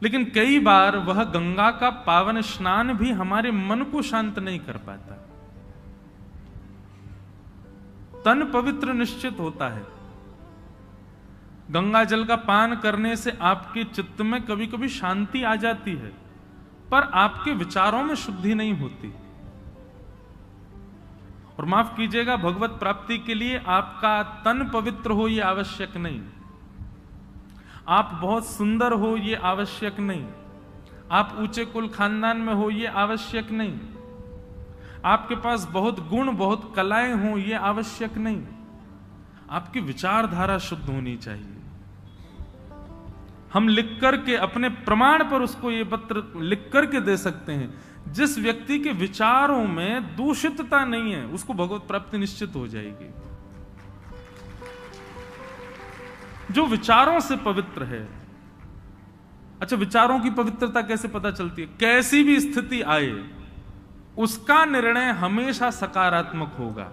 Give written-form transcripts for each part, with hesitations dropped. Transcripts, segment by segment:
लेकिन कई बार वह गंगा का पावन स्नान भी हमारे मन को शांत नहीं कर पाता। तन पवित्र निश्चित होता है। गंगा जल का पान करने से आपके चित्त में कभी कभी शांति आ जाती है, पर आपके विचारों में शुद्धि नहीं होती। और माफ कीजिएगा, भगवत प्राप्ति के लिए आपका तन पवित्र हो यह आवश्यक नहीं, आप बहुत सुंदर हो यह आवश्यक नहीं, आप ऊंचे कुल खानदान में हो यह आवश्यक नहीं, आपके पास बहुत गुण बहुत कलाएं हो यह आवश्यक नहीं। आपकी विचारधारा शुद्ध होनी चाहिए। हम लिख करके अपने प्रमाण पर उसको ये पत्र लिख करके दे सकते हैं, जिस व्यक्ति के विचारों में दूषितता नहीं है उसको भगवत प्राप्ति निश्चित हो जाएगी। जो विचारों से पवित्र है। अच्छा, विचारों की पवित्रता कैसे पता चलती है? कैसी भी स्थिति आए उसका निर्णय हमेशा सकारात्मक होगा।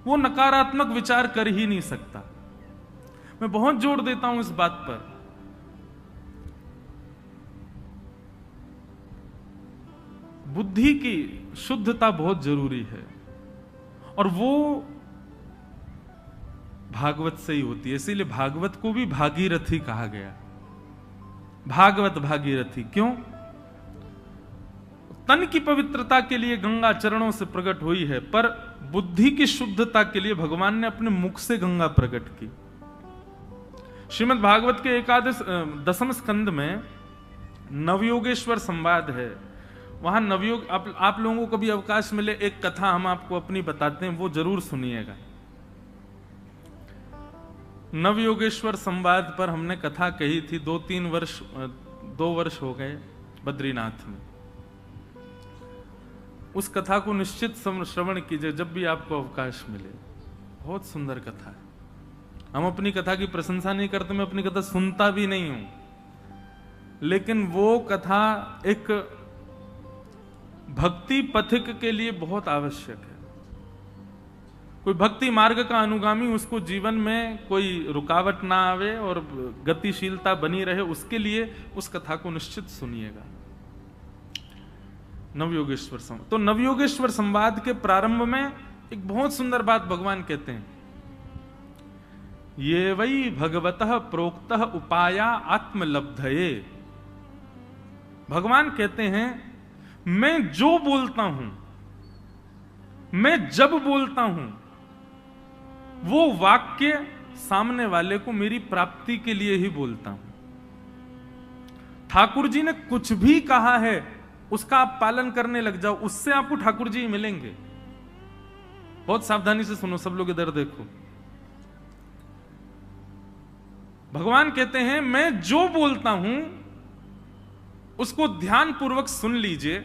वो नकारात्मक विचार कर ही नहीं सकता। मैं बहुत जोर देता हूं इस बात पर। बुद्धि की शुद्धता बहुत जरूरी है और वो भागवत से ही होती है। इसीलिए भागवत को भी भागीरथी कहा गया। भागवत भागीरथी क्यों? तन की पवित्रता के लिए गंगा चरणों से प्रकट हुई है, पर बुद्धि की शुद्धता के लिए भगवान ने अपने मुख से गंगा प्रकट की। श्रीमद् भागवत के दसम स्कंद में नवयोगेश्वर संवाद है। वहां नवयोग आप लोगों को भी अवकाश मिले, एक कथा हम आपको अपनी बताते हैं, वो जरूर सुनिएगा। नवयोगेश्वर संवाद पर हमने कथा कही थी। 2 वर्ष हो गए बद्रीनाथ में। उस कथा को निश्चित श्रवण कीजिए जब भी आपको अवकाश मिले। बहुत सुंदर कथा है। हम अपनी कथा की प्रशंसा नहीं करते, मैं अपनी कथा सुनता भी नहीं हूं, लेकिन वो कथा एक भक्ति पथिक के लिए बहुत आवश्यक है। कोई भक्ति मार्ग का अनुगामी, उसको जीवन में कोई रुकावट ना आवे और गतिशीलता बनी रहे, उसके लिए उस कथा को निश्चित सुनिएगा। नवयोगेश्वर संवाद। तो नवयोगेश्वर संवाद के प्रारंभ में एक बहुत सुंदर बात भगवान कहते हैं, ये वही भगवतः प्रोक्तः उपाया आत्मलब्धये। भगवान कहते हैं, मैं जो बोलता हूं, मैं जब बोलता हूं, वो वाक्य सामने वाले को मेरी प्राप्ति के लिए ही बोलता हूं। ठाकुर जी ने कुछ भी कहा है उसका आप पालन करने लग जाओ, उससे आपको ठाकुर जी मिलेंगे। बहुत सावधानी से सुनो, सब लोग इधर देखो। भगवान कहते हैं, मैं जो बोलता हूं उसको ध्यान पूर्वक सुन लीजिए,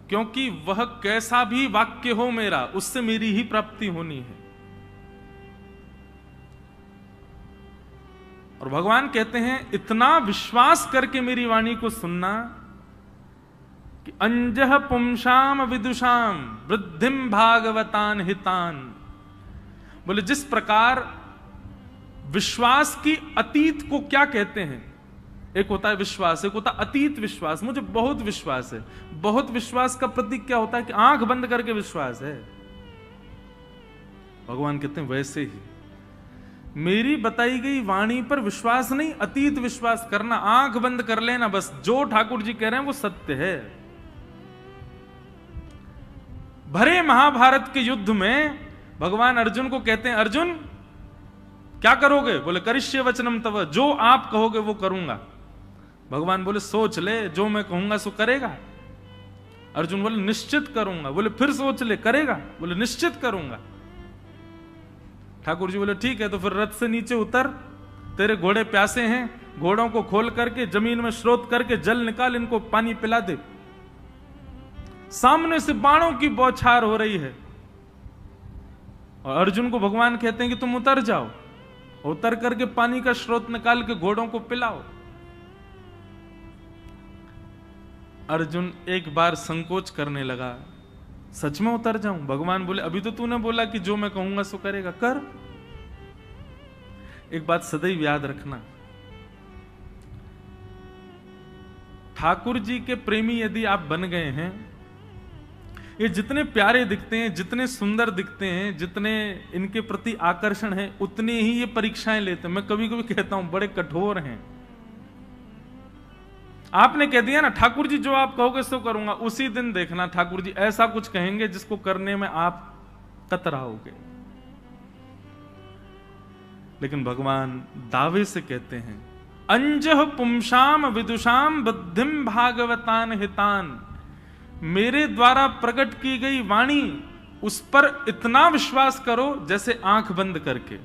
क्योंकि वह कैसा भी वाक्य हो मेरा, उससे मेरी ही प्राप्ति होनी है। और भगवान कहते हैं, इतना विश्वास करके मेरी वाणी को सुनना कि अंजह पुंसाम विदुषाम वृद्धिम भागवतान हितान। बोले, जिस प्रकार विश्वास की अतीत को क्या कहते हैं? एक होता है विश्वास, एक होता है अतीत विश्वास। मुझे बहुत विश्वास है। बहुत विश्वास का प्रतीक क्या होता है? कि आंख बंद करके विश्वास है। भगवान कहते हैं, वैसे ही मेरी बताई गई वाणी पर विश्वास नहीं, अतीत विश्वास करना। आंख बंद कर लेना, बस जो ठाकुर जी कह रहे हैं वो सत्य है। भरे महाभारत के युद्ध में भगवान अर्जुन को कहते हैं, अर्जुन क्या करोगे? बोले, करिष्ये वचनम तव, जो आप कहोगे वो करूंगा। भगवान बोले, सोच ले, जो मैं कहूंगा सो करेगा? अर्जुन बोले, निश्चित करूंगा। बोले, फिर सोच ले, करेगा? बोले, निश्चित करूंगा। ठाकुर जी बोले, ठीक है, तो फिर रथ से नीचे उतर, तेरे घोड़े प्यासे हैं, घोड़ों को खोल करके जमीन में स्रोत करके जल निकाल, इनको पानी पिला दे। सामने से बाणों की बौछार हो रही है और अर्जुन को भगवान कहते हैं कि तुम उतर जाओ, उतर करके पानी का स्रोत निकाल के घोड़ों को पिलाओ। अर्जुन एक बार संकोच करने लगा, सच में उतर जाऊं? भगवान बोले, अभी तो तूने बोला कि जो मैं कहूंगा सो करेगा, कर। एक बात सदैव याद रखना, ठाकुर जी के प्रेमी यदि आप बन गए हैं, ये जितने प्यारे दिखते हैं, जितने सुंदर दिखते हैं, जितने इनके प्रति आकर्षण है, उतने ही ये परीक्षाएं लेते हैं। मैं कभी कभी कहता हूं बड़े कठोर हैं। आपने कह दिया ना ठाकुर जी जो आप कहोगे सो करूंगा, उसी दिन देखना ठाकुर जी ऐसा कुछ कहेंगे जिसको करने में आप कतराओगे। लेकिन भगवान दावे से कहते हैं, अंजह पुंसाम विदुषाम बुद्धिम भागवतान हितान, मेरे द्वारा प्रकट की गई वाणी उस पर इतना विश्वास करो जैसे आंख बंद करके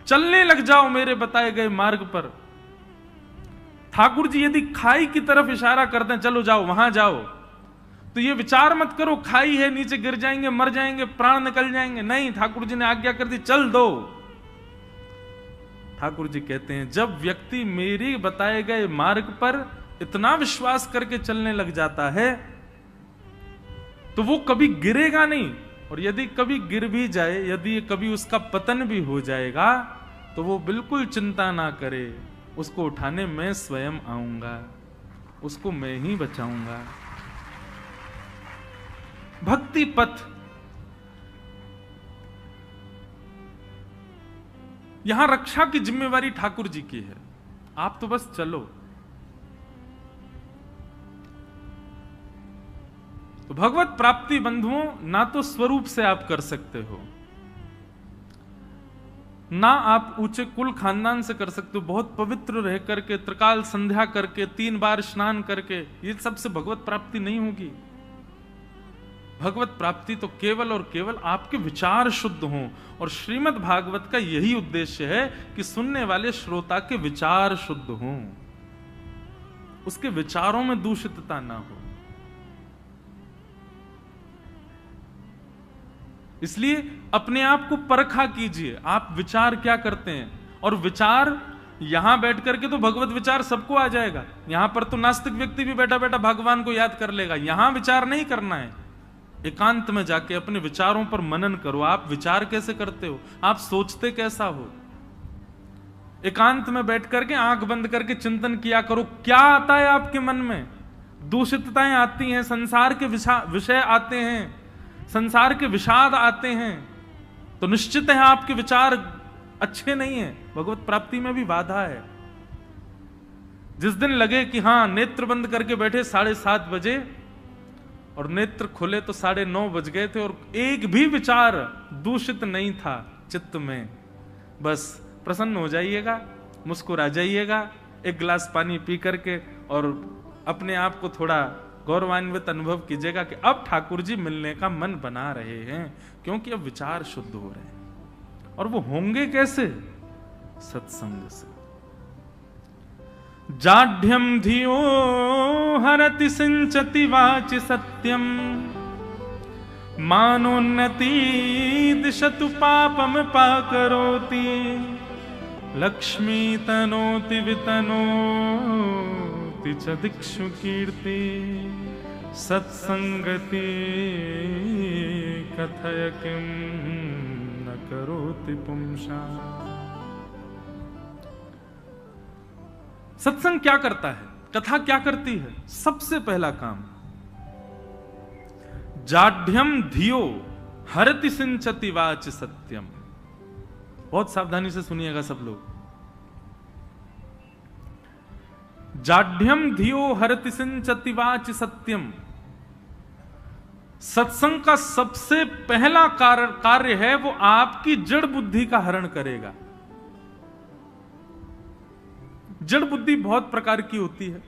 चलने लग जाओ मेरे बताए गए मार्ग पर। ठाकुर जी यदि खाई की तरफ इशारा करते हैं, चलो जाओ वहां जाओ, तो ये विचार मत करो खाई है नीचे गिर जाएंगे, मर जाएंगे, प्राण निकल जाएंगे। नहीं, ठाकुर जी ने आज्ञा कर दी, चल दो। ठाकुर जी कहते हैं जब व्यक्ति मेरी बताए गए मार्ग पर इतना विश्वास करके चलने लग जाता है तो वो कभी गिरेगा नहीं, और यदि कभी गिर भी जाए, यदि कभी उसका पतन भी हो जाएगा, तो वो बिल्कुल चिंता ना करे, उसको उठाने मैं स्वयं आऊंगा, उसको मैं ही बचाऊंगा। भक्ति पथ, यहां रक्षा की जिम्मेवारी ठाकुर जी की है, आप तो बस चलो। तो भगवत प्राप्ति बंधुओं ना तो स्वरूप से आप कर सकते हो, ना आप ऊंचे कुल खानदान से कर सकते हो, बहुत पवित्र रह करके, त्रिकाल संध्या करके, 3 बार स्नान करके, ये सबसे भगवत प्राप्ति नहीं होगी। भगवत प्राप्ति तो केवल और केवल आपके विचार शुद्ध हों, और श्रीमद् भागवत का यही उद्देश्य है कि सुनने वाले श्रोता के विचार शुद्ध हों, उसके विचारों में दूषितता ना हो। इसलिए अपने आप को परखा कीजिए, आप विचार क्या करते हैं। और विचार यहां बैठ करके तो भगवत विचार सबको आ जाएगा, यहां पर तो नास्तिक व्यक्ति भी बैठा बैठा भगवान को याद कर लेगा। यहां विचार नहीं करना है, एकांत में जाके अपने विचारों पर मनन करो। आप विचार कैसे करते हो, आप सोचते कैसा हो, एकांत में बैठ करके आंख बंद करके चिंतन किया करो। क्या आता है आपके मन में, दूषितताएं आती हैं, संसार के विषय आते हैं, संसार के विषाद आते हैं, तो निश्चित है आपके विचार अच्छे नहीं है, भगवत प्राप्ति में भी बाधा है। जिस दिन लगे कि हां नेत्र बंद करके बैठे 7:30 बजे और नेत्र खुले तो 9:30 बज गए थे और एक भी विचार दूषित नहीं था चित्त में, बस प्रसन्न हो जाइएगा, मुस्कुरा जाइएगा, एक गिलास पानी पी करके और अपने आप को थोड़ा गौरवान्वित अनुभव कीजिएगा कि अब ठाकुर जी मिलने का मन बना रहे हैं, क्योंकि अब विचार शुद्ध हो रहे हैं। और वो होंगे कैसे, सत्संग से। जाढ्यम धियो हरति सिंचति वाचि सत्यम, मानोन्नति दिशतु पापम पाकरोति, लक्ष्मी तनोति वितनो च दिक्षु कीर्ति, सत्संगति कथय किम न करोति पुंसा। सत्संग क्या करता है, कथा क्या करती है? सबसे पहला काम, जाढ्यम धियो हरति सिंचति वाच सत्यम। बहुत सावधानी से सुनिएगा सब लोग। जाढ्यम धियो हरति सिंचति वाच सत्यम, सत्संग का सबसे पहला कार्य है वो आपकी जड़ बुद्धि का हरण करेगा। जड़ बुद्धि बहुत प्रकार की होती है।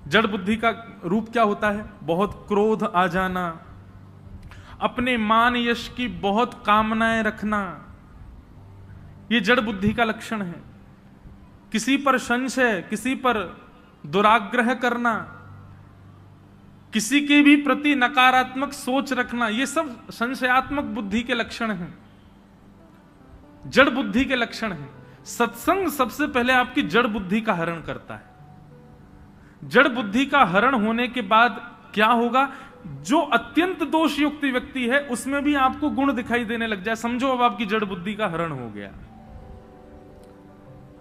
जड़ बुद्धि का रूप क्या होता है? बहुत क्रोध आ जाना, अपने मान यश की बहुत कामनाएं रखना, यह जड़ बुद्धि का लक्षण है। किसी पर संशय, किसी पर दुराग्रह करना, किसी के भी प्रति नकारात्मक सोच रखना, ये सब संशयात्मक बुद्धि के लक्षण हैं, जड़ बुद्धि के लक्षण हैं। सत्संग सबसे पहले आपकी जड़ बुद्धि का हरण करता है। जड़ बुद्धि का हरण होने के बाद क्या होगा? जो अत्यंत दोषयुक्त व्यक्ति है उसमें भी आपको गुण दिखाई देने लग जाए, समझो अब आपकी जड़ बुद्धि का हरण हो गया।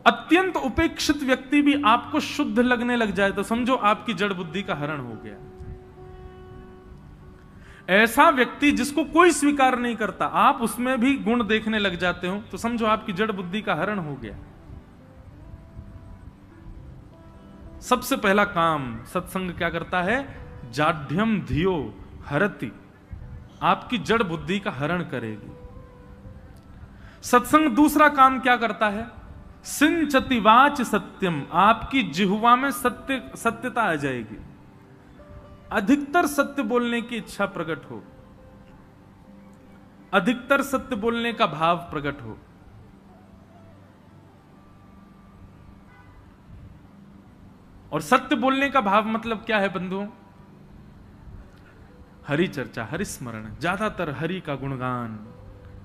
अत्यंत उपेक्षित व्यक्ति भी आपको शुद्ध लगने लग जाए तो समझो आपकी जड़ बुद्धि का हरण हो गया। ऐसा व्यक्ति जिसको कोई स्वीकार नहीं करता, आप उसमें भी गुण देखने लग जाते हो तो समझो आपकी जड़ बुद्धि का हरण हो गया। सबसे पहला काम सत्संग क्या करता है? जाढ्यम धियो हरति, आपकी जड़ बुद्धि का हरण करेगी। सत्संग दूसरा काम क्या करता है? सिंचति वाच सत्यम, आपकी जिह्वा में सत्यता आ जाएगी, अधिकतर सत्य बोलने की इच्छा प्रकट हो, अधिकतर सत्य बोलने का भाव प्रकट हो। और सत्य बोलने का भाव मतलब क्या है बंधुओं? हरि चर्चा, हरि स्मरण, ज्यादातर हरि का गुणगान,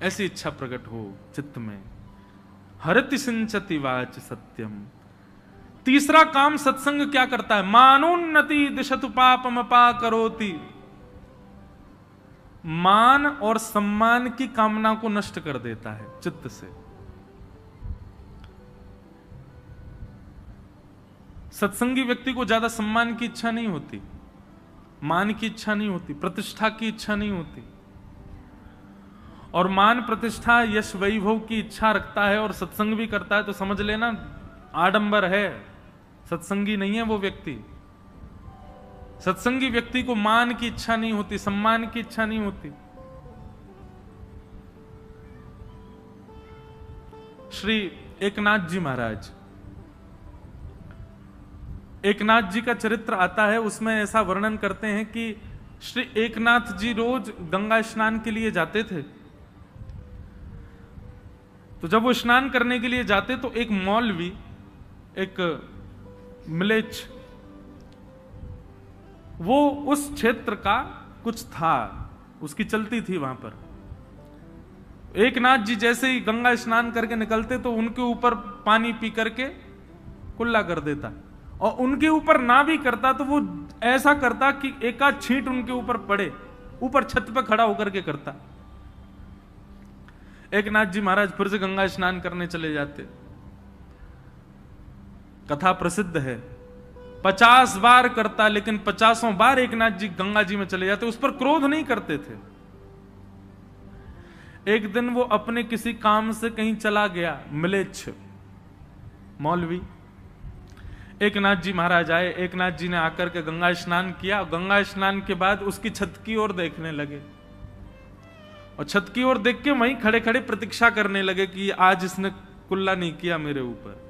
ऐसी इच्छा प्रकट हो चित्त में। हरति सिंचति वाच सत्यम। तीसरा काम सत्संग क्या करता है? मानोन्नति दिशतु पापमपा करोति, मान और सम्मान की कामना को नष्ट कर देता है चित्त से। सत्संगी व्यक्ति को ज्यादा सम्मान की इच्छा नहीं होती, मान की इच्छा नहीं होती, प्रतिष्ठा की इच्छा नहीं होती। और मान, प्रतिष्ठा, यश, वैभव की इच्छा रखता है और सत्संग भी करता है तो समझ लेना आडंबर है, सत्संगी नहीं है वो व्यक्ति। सत्संगी व्यक्ति को मान की इच्छा नहीं होती, सम्मान की इच्छा नहीं होती। श्री एकनाथ जी महाराज, एकनाथ जी का चरित्र आता है, उसमें ऐसा वर्णन करते हैं कि श्री एकनाथ जी रोज गंगा स्नान के लिए जाते थे। तो जब वो स्नान करने के लिए जाते तो एक मौलवी, एक म्लेच्छ, वो उस क्षेत्र का कुछ था, उसकी चलती थी वहां पर। एकनाथ जी जैसे ही गंगा स्नान करके निकलते तो उनके ऊपर पानी पी करके कुल्ला कर देता, और उनके ऊपर ना भी करता तो वो ऐसा करता कि एक आध छींट उनके ऊपर पड़े, ऊपर छत पे खड़ा होकर के करता। एकनाथ जी महाराज फिर से गंगा स्नान करने चले जाते। कथा प्रसिद्ध है, 50 बार करता, लेकिन 50 बार एकनाथ जी गंगा जी में चले जाते, उस पर क्रोध नहीं करते थे। एक दिन वो अपने किसी काम से कहीं चला गया, म्लेच्छ मौलवी। एकनाथ जी महाराज आए, एकनाथ जी ने आकर के गंगा स्नान किया। गंगा स्नान के बाद उसकी छत की ओर देखने लगे, और छत की ओर देख के वहीं खड़े खड़े प्रतीक्षा करने लगे कि आज इसने कुल्ला नहीं किया मेरे ऊपर।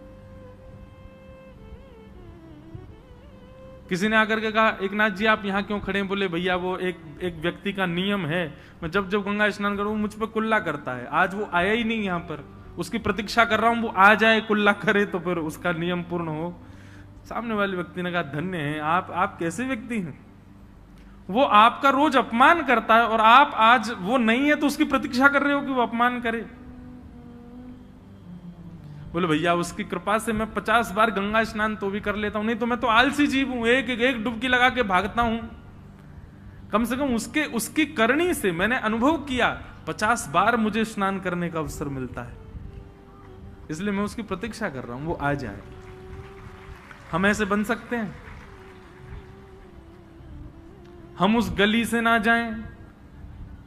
किसी ने आकर के कहा, एकनाथ जी आप यहां क्यों खड़े हैं? बोले भैया वो एक व्यक्ति का नियम है, मैं जब जब गंगा स्नान करूं मुझ पर कुल्ला करता है, आज वो आया ही नहीं यहां पर, उसकी प्रतीक्षा कर रहा हूं, वो आ जाए कुल्ला करे तो फिर उसका नियम पूर्ण हो। सामने वाले व्यक्ति ने कहा, धन्य है आप कैसे व्यक्ति हैं? वो आपका रोज अपमान करता है और आप आज वो नहीं है तो उसकी प्रतीक्षा कर रहे हो कि वो अपमान करे। बोले भैया उसकी कृपा से मैं 50 बार गंगा स्नान तो भी कर लेता हूं, नहीं तो मैं तो आलसी जीव हूं, एक डुबकी लगा के भागता हूं। कम से कम उसकी करनी से मैंने अनुभव किया, 50 बार मुझे स्नान करने का अवसर मिलता है, इसलिए मैं उसकी प्रतीक्षा कर रहा हूं, वो आ जाए। हम ऐसे बन सकते हैं? हम उस गली से ना जाएं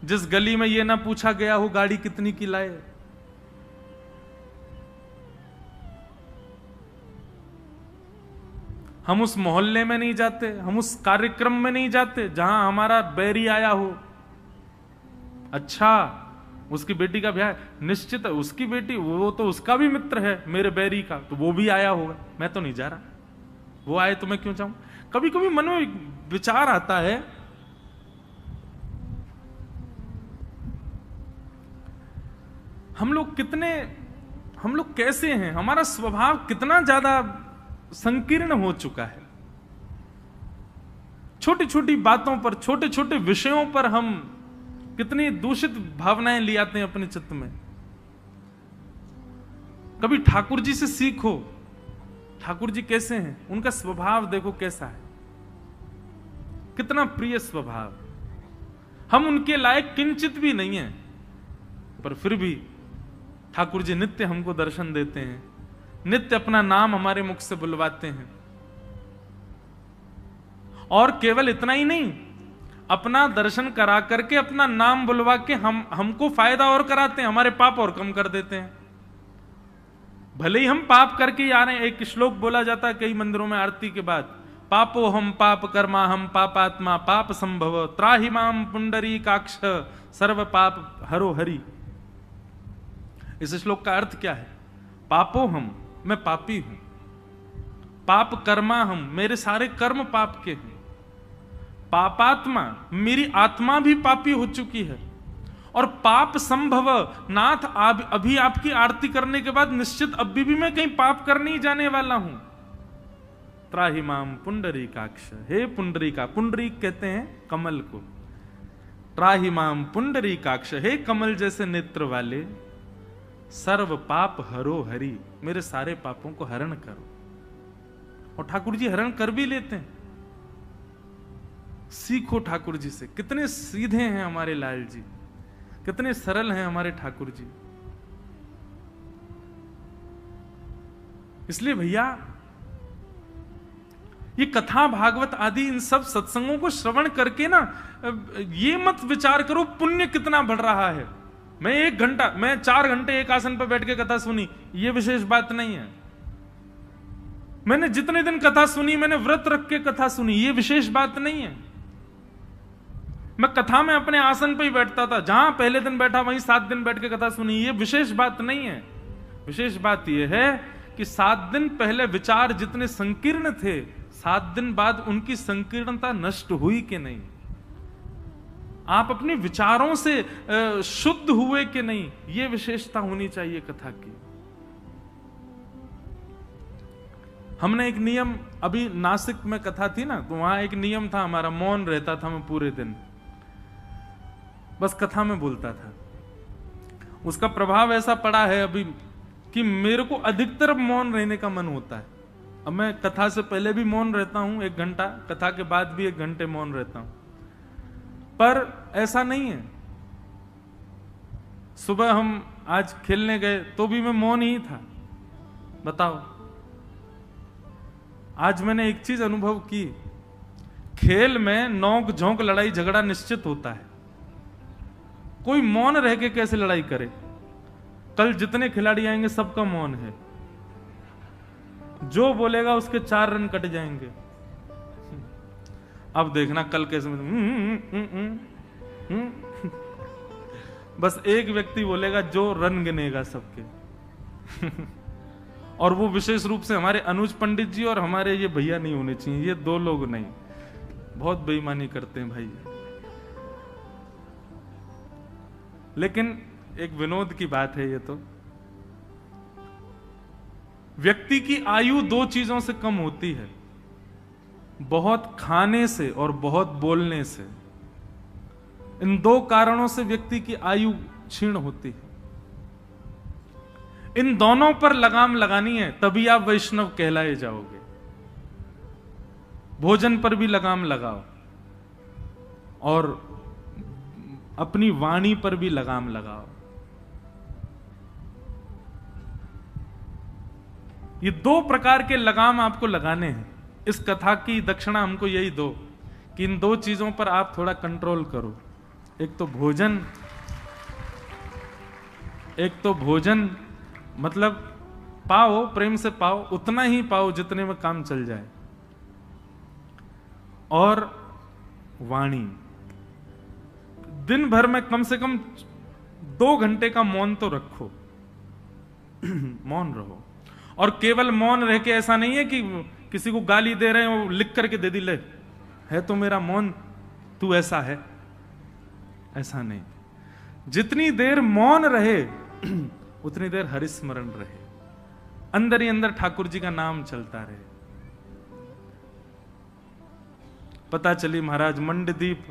जिस गली में यह ना पूछा गया हो गाड़ी कितनी की लाए। हम उस मोहल्ले में नहीं जाते, हम उस कार्यक्रम में नहीं जाते जहां हमारा बैरी आया हो। अच्छा उसकी बेटी का ब्याह, निश्चित है उसकी बेटी, वो तो उसका भी मित्र है मेरे बैरी का, तो वो भी आया होगा, मैं तो नहीं जा रहा, वो आए तो मैं क्यों जाऊं। कभी कभी मन में विचार आता है, हम लोग कैसे हैं, हमारा स्वभाव कितना ज्यादा संकीर्ण हो चुका है। छोटी छोटी बातों पर, छोटे छोटे विषयों पर हम कितनी दूषित भावनाएं ले आते हैं अपने चित्त में। कभी ठाकुर जी से सीखो, ठाकुर जी कैसे हैं, उनका स्वभाव देखो कैसा है, कितना प्रिय स्वभाव। हम उनके लायक किंचित भी नहीं है, पर फिर भी ठाकुर जी नित्य हमको दर्शन देते हैं, नित्य अपना नाम हमारे मुख से बुलवाते हैं। और केवल इतना ही नहीं, अपना दर्शन करा करके अपना नाम बुलवा के हमको फायदा और कराते हैं, हमारे पाप और कम कर देते हैं। भले ही हम पाप करके ही आ रहे हैं। एक श्लोक बोला जाता है कई मंदिरों में आरती के बाद, पापो हम पाप कर्मा हम पापात्मा पाप संभव त्राहि माम पुंडरीकाक्ष सर्व पाप हरो हरि। इस श्लोक का अर्थ क्या है? पापो हम, मैं पापी हूं, पाप कर्मा हम, मेरे सारे कर्म पाप के हैं, पापात्मा, मेरी आत्मा भी पापी हो चुकी है, और पाप संभव, नाथ अभी आपकी आरती करने के बाद निश्चित अभी भी मैं कहीं पाप करने ही जाने वाला हूं। त्राहि माम पुंडरीकाक्ष, हे पुंडरीका, पुंडरीक कहते हैं कमल को, त्राहि माम पुंडरीकाक्ष, हे कमल जैसे नेत्र वाले, सर्व पाप हरो हरि, मेरे सारे पापों को हरण करो। और ठाकुर जी हरण कर भी लेते हैं। सीखो ठाकुर जी से, कितने सीधे हैं हमारे लाल जी, कितने सरल हैं हमारे ठाकुर जी। इसलिए भैया ये कथा भागवत आदि इन सब सत्संगों को श्रवण करके ना ये मत विचार करो पुण्य कितना बढ़ रहा है। मैं 4 घंटे एक आसन पर बैठ के कथा सुनी, ये विशेष बात नहीं है। मैंने जितने दिन कथा सुनी, मैंने व्रत रख के कथा सुनी, ये विशेष बात नहीं है। मैं कथा में अपने आसन पर ही बैठता था, जहां पहले दिन बैठा वहीं 7 दिन बैठ के कथा सुनी, ये विशेष बात नहीं है। विशेष बात यह है कि 7 दिन पहले विचार जितने संकीर्ण थे, 7 दिन बाद उनकी संकीर्णता नष्ट हुई कि नहीं, आप अपने विचारों से शुद्ध हुए कि नहीं, यह विशेषता होनी चाहिए कथा की। हमने एक नियम, अभी नासिक में कथा थी ना, तो वहां एक नियम था हमारा, मौन रहता था मैं पूरे दिन, बस कथा में बोलता था। उसका प्रभाव ऐसा पड़ा है अभी कि मेरे को अधिकतर मौन रहने का मन होता है। अब मैं कथा से पहले भी मौन रहता हूं 1 घंटा, कथा के बाद भी 1 घंटे मौन रहता हूं, पर ऐसा नहीं है। सुबह हम आज खेलने गए तो भी मैं मौन ही था। बताओ, आज मैंने एक चीज अनुभव की, खेल में नोक झोंक लड़ाई झगड़ा निश्चित होता है। कोई मौन रह के कैसे लड़ाई करे? कल जितने खिलाड़ी आएंगे सबका मौन है, जो बोलेगा उसके 4 रन कट जाएंगे। अब देखना कल कैसे बस एक व्यक्ति बोलेगा जो रन गिनेगा सबके और वो विशेष रूप से हमारे अनुज पंडित जी और हमारे ये भैया नहीं होने चाहिए, ये 2 लोग नहीं, बहुत बेईमानी करते हैं भाई। लेकिन एक विनोद की बात है ये तो, व्यक्ति की आयु 2 चीजों से कम होती है, बहुत खाने से और बहुत बोलने से। इन 2 कारणों से व्यक्ति की आयु क्षीण होती है। इन दोनों पर लगाम लगानी है, तभी आप वैष्णव कहलाए जाओगे। भोजन पर भी लगाम लगाओ और अपनी वाणी पर भी लगाम लगाओ। ये 2 प्रकार के लगाम आपको लगाने हैं। इस कथा की दक्षिणा हमको यही दो कि इन 2 चीजों पर आप थोड़ा कंट्रोल करो। एक तो भोजन मतलब पाओ, प्रेम से पाओ, उतना ही पाओ जितने में काम चल जाए, और वाणी दिन भर में कम से कम 2 घंटे का मौन तो रखो मौन रहो। और केवल मौन रह के ऐसा नहीं है कि किसी को गाली दे रहे हो लिख करके दे दी, ले है तो मेरा मौन, तू ऐसा है, ऐसा नहीं। जितनी देर मौन रहे उतनी देर हरिस्मरण रहे, अंदर ही अंदर ठाकुर जी का नाम चलता रहे। पता चली महाराज मंडदीप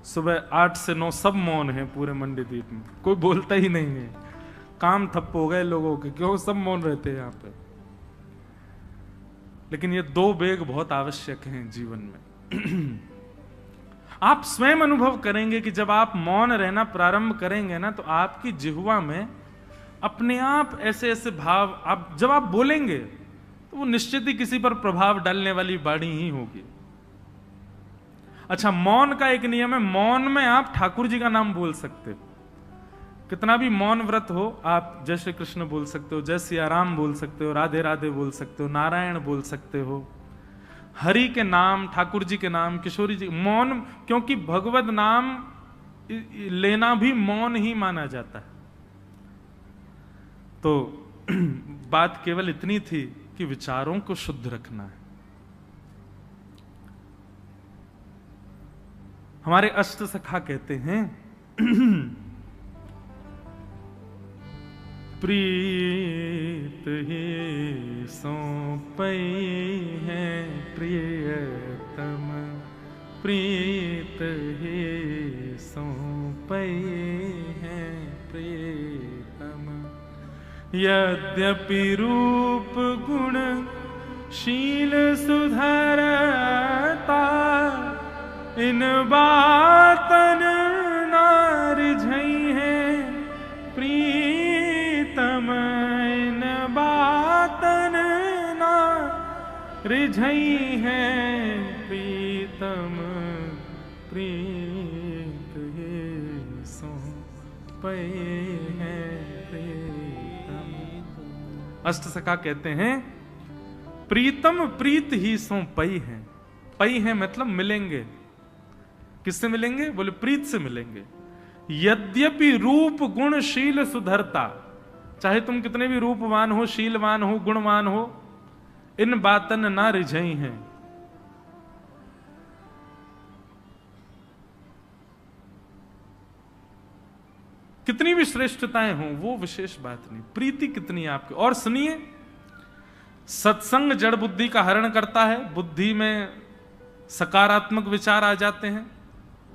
सुबह 8 से 9 सब मौन है पूरे मंडदीप में, कोई बोलता ही नहीं है। काम ठप्प हो गए लोगों के, क्यों? सब मौन रहते हैं यहां पे। लेकिन ये 2 वेग बहुत आवश्यक हैं जीवन में। आप स्वयं अनुभव करेंगे कि जब आप मौन रहना प्रारंभ करेंगे ना, तो आपकी जिह्वा में अपने आप ऐसे ऐसे भाव आप जब आप बोलेंगे तो वो निश्चित ही किसी पर प्रभाव डालने वाली वाणी ही होगी। अच्छा, मौन का एक नियम है, मौन में आप ठाकुर जी का नाम बोल सकते हो। कितना भी मौन व्रत हो, आप जय श्री कृष्ण बोल सकते हो, जय सिया राम बोल सकते हो, राधे राधे बोल सकते हो, नारायण बोल सकते हो, हरि के नाम, ठाकुर जी के नाम, किशोरी जी, मौन, क्योंकि भगवत नाम लेना भी मौन ही माना जाता है। तो बात केवल इतनी थी कि विचारों को शुद्ध रखना है। हमारे अष्ट सखा कहते हैं प्रीत ही सौंपई है प्रियतम, प्रीत ही सौंपई है प्रियतम। यद्यपि रूप गुण शील सुधरता, इन बातन नार झई है प्रीतम, इन बातन नार झई है प्रीतम, प्रीत ही सौंपई है प्रीतम। अष्ट सखा कहते हैं प्रीतम प्रीत ही सौंपई है। पई है मतलब मिलेंगे। किससे मिलेंगे? बोले प्रीत से मिलेंगे। यद्यपि रूप गुण शील सुधरता, चाहे तुम कितने भी रूपवान हो, शीलवान हो, गुणवान हो, इन बातन ना रिझई हैं। कितनी भी श्रेष्ठताएं हों, वो विशेष बात नहीं, प्रीति कितनी है आपकी। और सुनिए, सत्संग जड़ बुद्धि का हरण करता है, बुद्धि में सकारात्मक विचार आ जाते हैं,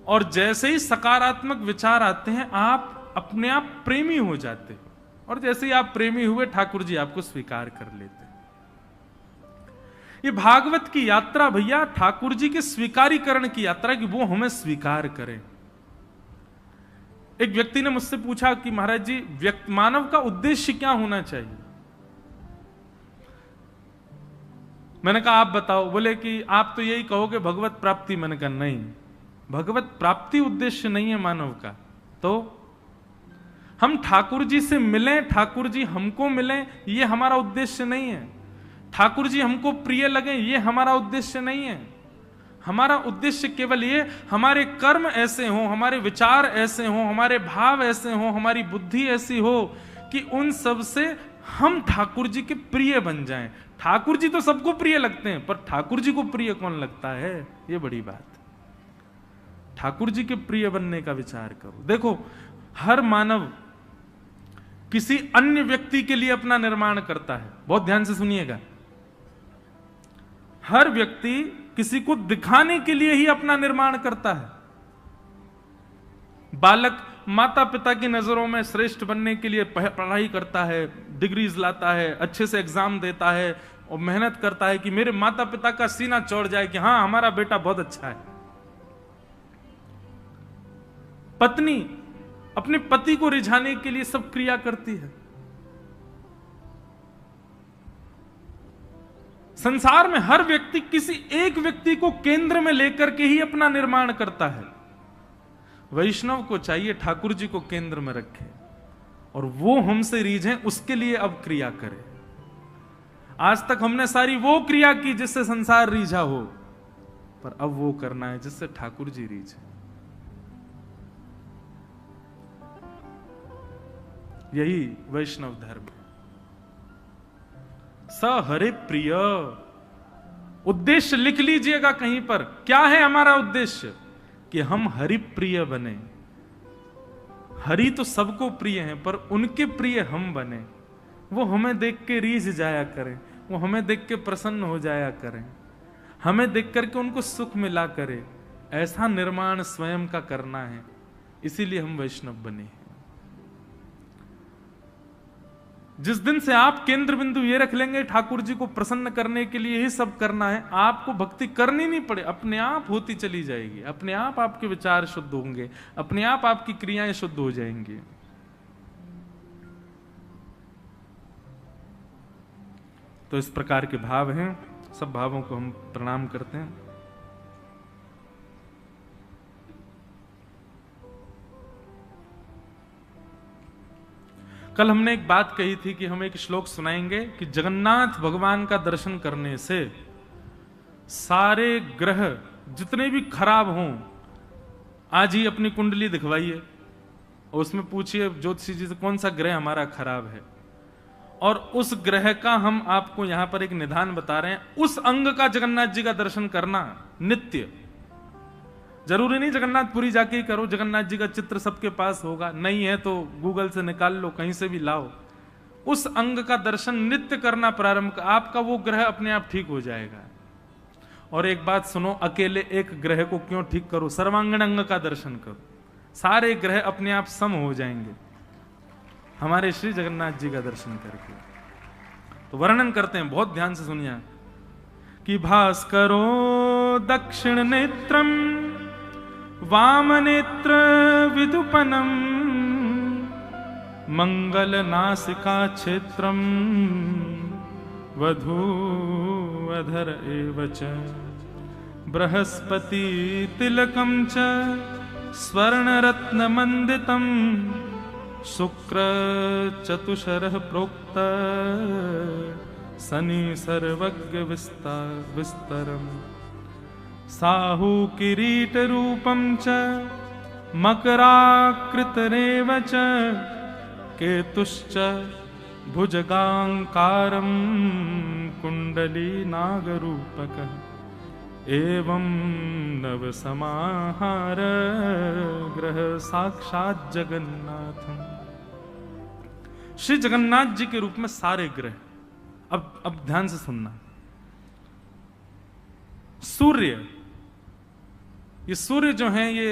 और जैसे ही सकारात्मक विचार आते हैं आप अपने आप प्रेमी हो जाते हो, और जैसे ही आप प्रेमी हुए ठाकुर जी आपको स्वीकार कर लेते हैं। ये भागवत की यात्रा भैया ठाकुर जी के स्वीकारीकरण की यात्रा, कि वो हमें स्वीकार करें। एक व्यक्ति ने मुझसे पूछा कि महाराज जी, मानव का उद्देश्य क्या होना चाहिए? मैंने कहा आप बताओ। बोले कि आप तो यही कहोगे भगवत प्राप्ति। मैंने कहा नहीं, भगवत प्राप्ति उद्देश्य नहीं है मानव का। तो हम ठाकुर जी से मिलें, ठाकुर जी हमको मिलें, ये हमारा उद्देश्य नहीं है। ठाकुर जी हमको प्रिय लगे, ये हमारा उद्देश्य नहीं है। हमारा उद्देश्य केवल ये, हमारे कर्म ऐसे हों, हमारे विचार ऐसे हों, हमारे भाव ऐसे हों, हमारी बुद्धि ऐसी हो कि उन सब से हम ठाकुर जी के प्रिय बन जाएं। ठाकुर जी तो सबको प्रिय लगते हैं, पर ठाकुर जी को प्रिय कौन लगता है, ये बड़ी बात। ठाकुर जी के प्रिय बनने का विचार करो। देखो, हर मानव किसी अन्य व्यक्ति के लिए अपना निर्माण करता है। बहुत ध्यान से सुनिएगा। हर व्यक्ति किसी को दिखाने के लिए ही अपना निर्माण करता है। बालक माता पिता की नजरों में श्रेष्ठ बनने के लिए पढ़ाई करता है, डिग्रीज लाता है, अच्छे से एग्जाम देता है और मेहनत करता है कि मेरे माता पिता का सीना चौड़ जाए कि हां हमारा बेटा बहुत अच्छा है। पत्नी अपने पति को रिझाने के लिए सब क्रिया करती है। संसार में हर व्यक्ति किसी एक व्यक्ति को केंद्र में लेकर के ही अपना निर्माण करता है। वैष्णव को चाहिए ठाकुर जी को केंद्र में रखे और वो हमसे रीझें, उसके लिए अब क्रिया करें। आज तक हमने सारी वो क्रिया की जिससे संसार रीझा हो, पर अब वो करना है जिससे ठाकुर जी रीझे। यही वैष्णव धर्म है। स हरे प्रिय, उद्देश्य लिख लीजिएगा कहीं पर। क्या है हमारा उद्देश्य? कि हम हरि प्रिय बने। हरि तो सबको प्रिय हैं, पर उनके प्रिय हम बने। वो हमें देख के रीझ जाया करें, वो हमें देख के प्रसन्न हो जाया करें, हमें देख करके उनको सुख मिला करे। ऐसा निर्माण स्वयं का करना है, इसीलिए हम वैष्णव बने हैं। जिस दिन से आप केंद्र बिंदु ये रख लेंगे ठाकुर जी को प्रसन्न करने के लिए ही सब करना है, आपको भक्ति करनी नहीं पड़े, अपने आप होती चली जाएगी। अपने आप आपके विचार शुद्ध होंगे, अपने आप आपकी क्रियाएं शुद्ध हो जाएंगी। तो इस प्रकार के भाव हैं, सब भावों को हम प्रणाम करते हैं। कल हमने एक बात कही थी कि हम एक श्लोक सुनाएंगे कि जगन्नाथ भगवान का दर्शन करने से सारे ग्रह जितने भी खराब हों, आज ही अपनी कुंडली दिखवाइए और उसमें पूछिए ज्योतिषी जी से कौन सा ग्रह हमारा खराब है, और उस ग्रह का हम आपको यहां पर एक निदान बता रहे हैं। उस अंग का जगन्नाथ जी का दर्शन करना नित्य, जरूरी नहीं जगन्नाथपुरी जाके ही करो, जगन्नाथ जी का चित्र सबके पास होगा, नहीं है तो गूगल से निकाल लो, कहीं से भी लाओ। उस अंग का दर्शन नित्य करना प्रारंभ, आपका वो ग्रह अपने आप ठीक हो जाएगा। और एक बात सुनो, अकेले एक ग्रह को क्यों ठीक करो, सर्वांगीण अंग का दर्शन करो, सारे ग्रह अपने आप सम हो जाएंगे हमारे श्री जगन्नाथ जी का दर्शन करके। तो वर्णन करते हैं, बहुत ध्यान से सुनिए कि भास्करो दक्षिण नेत्रम वाम नेत्र विदुपनम मंगल नासिका क्षेत्रम वधूअधर एव च बृहस्पति तिलकम च स्वर्ण रत्न मंडितम शुक्र चतुशरः प्रोक्त शनि सर्वज्ञ विस्तरम साहु किरीट रूपम च मकराकृतरेव च केतुश्च भुजगांकारम कुंडली नागरूपकः एवं नव समाहार ग्रह साक्षात जगन्नाथम। श्री जगन्नाथ जी के रूप में सारे ग्रह, अब ध्यान से सुनना। सूर्य, ये सूर्य जो है ये